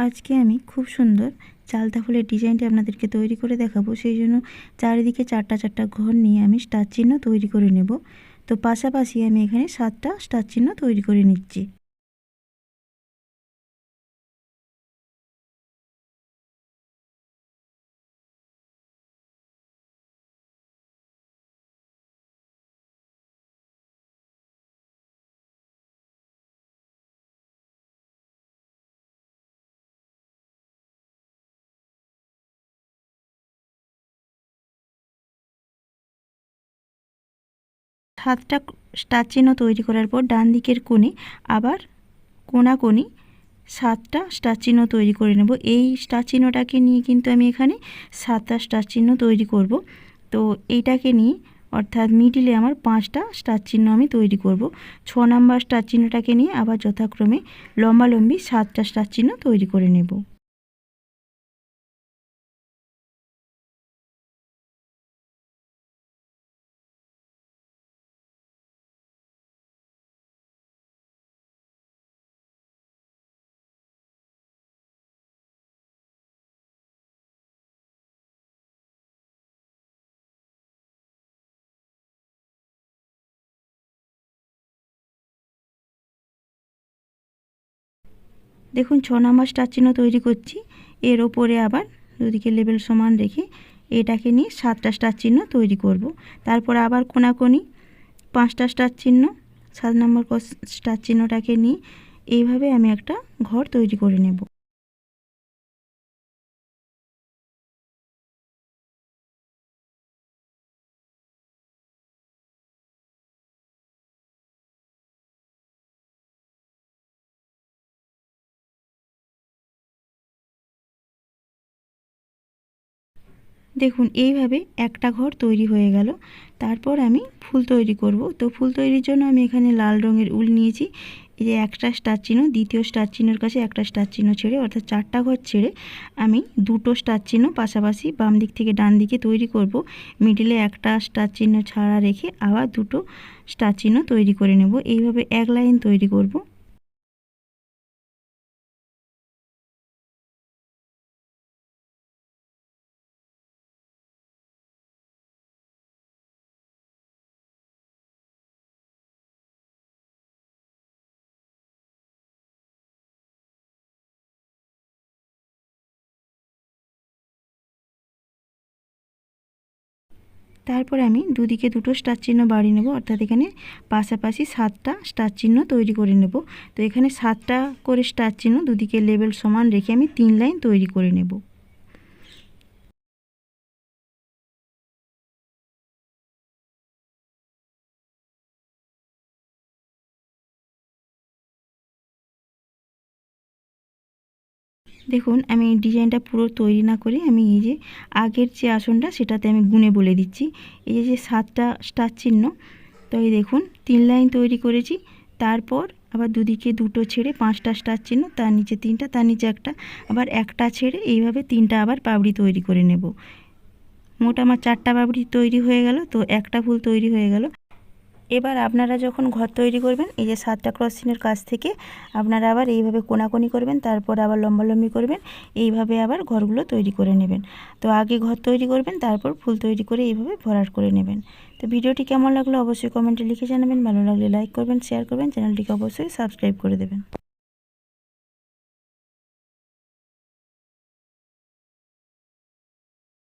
আজকে আমি খুব সুন্দর চালতা ফুলের ডিজাইনটি আপনাদেরকে তৈরি করে দেখাবো। সেই জন্য চারিদিকে চারটা চারটা ঘর নিয়ে আমি স্টার চিহ্ন তৈরি করে নেব। তো পাশাপাশি আমি এখানে 7টা স্টার চিহ্ন তৈরি করে নিচ্ছি। সাতটা স্টার চিহ্ন তৈরি করার পর ডান দিকের কোণে আবার কোণাকোণি 7টা স্টার চিহ্ন তৈরি করে নেব। এই স্টার চিহ্নটাকে নিয়ে কিন্তু আমি এখানে 7টা স্টার চিহ্ন তৈরি করব। তো এইটাকে নিয়ে অর্থাৎ মিডিলে আমার 5টা স্টার চিহ্ন আমি তৈরি করব। 6 নাম্বার স্টার চিহ্নটাকে নিয়ে আবার যথাক্রমে লম্বালম্বি 7টা স্টার চিহ্ন তৈরি করে নেব। দেখুন 6 নাম্বার স্টার চিহ্ন তৈরি করছি। এর ওপরে আবার দুদিকে লেভেল সমান রেখে এটাকে নিয়ে 7টা স্টার চিহ্ন তৈরি করব। তারপর আবার কোণাকোণি 5টা স্টার চিহ্ন, 7 নম্বর স্টার চিহ্নটাকে নিয়ে এইভাবে আমি একটা ঘর তৈরি করে নেব। দেখুন এইভাবে একটা ঘর তৈরি হয়ে গেল। তারপর আমি ফুল তৈরি করব। তো ফুল তৈরির জন্য আমি এখানে লাল রঙের উল নিয়েছি। এই যে একটা স্টার চিহ্ন, দ্বিতীয় স্টার চিহ্নের কাছে একটা স্টার চিহ্ন ছেড়ে অর্থাৎ 4টা ঘর ছেড়ে আমি 2টো স্টার চিহ্ন পাশাপাশি বাম দিক থেকে ডান দিকে তৈরি করব। মিডিলে একটা স্টার চিহ্ন ছাড়া রেখে আবার 2টো স্টার চিহ্ন তৈরি করে নেব। এইভাবে এক লাইন তৈরি করব। তারপর আমি দুদিকে 2টো স্টার চিহ্ন বাড়িয়ে নেব, অর্থাৎ এখানে পাশাপাশি 7টা স্টার চিহ্ন তৈরি করে নেব। তো এখানে 7টা করে স্টার চিহ্ন দুদিকে লেভেল সমান রেখে আমি 3 লাইন তৈরি করে নেব। দেখুন আমি ডিজাইনটা পুরো তৈরি না করে আমি এই যে আগের যে আসনটা সেটাতে আমি গুনে বলে দিচ্ছি। এই যে 7টা স্টার চিহ্ন, তো এই দেখুন 3 লাইন তৈরি করেছি। তারপর আবার দুদিকে 2টো ছেড়ে 5টা স্টার চিহ্ন, তার নিচে 3টা, তার নিচে একটা, আবার একটা ছেড়ে এইভাবে 3টা আবার পাপড়ি তৈরি করে নেব। মোট আমার 4টা পাপড়ি তৈরি হয়ে গেল। তো একটা ফুল তৈরি হয়ে গেল। এবার আপনারা যখন ঘর তৈরি করবেন এই যে 7টা ক্রস চিহ্নের কাছ থেকে আপনারা আবার এইভাবে কোণাকোণি করবেন, তারপর আবার লম্বালম্বি করবেন, এইভাবে আবার ঘরগুলো তৈরি করে নেবেন। তো আগে ঘর তৈরি করবেন, তারপর ফুল তৈরি করে এইভাবে ভরাট করে নেবেন। তো ভিডিওটি কেমন লাগলো অবশ্যই কমেন্টে লিখে জানাবেন। ভালো লাগলে লাইক করবেন, শেয়ার করবেন, চ্যানেলটিকে অবশ্যই সাবস্ক্রাইব করে দেবেন।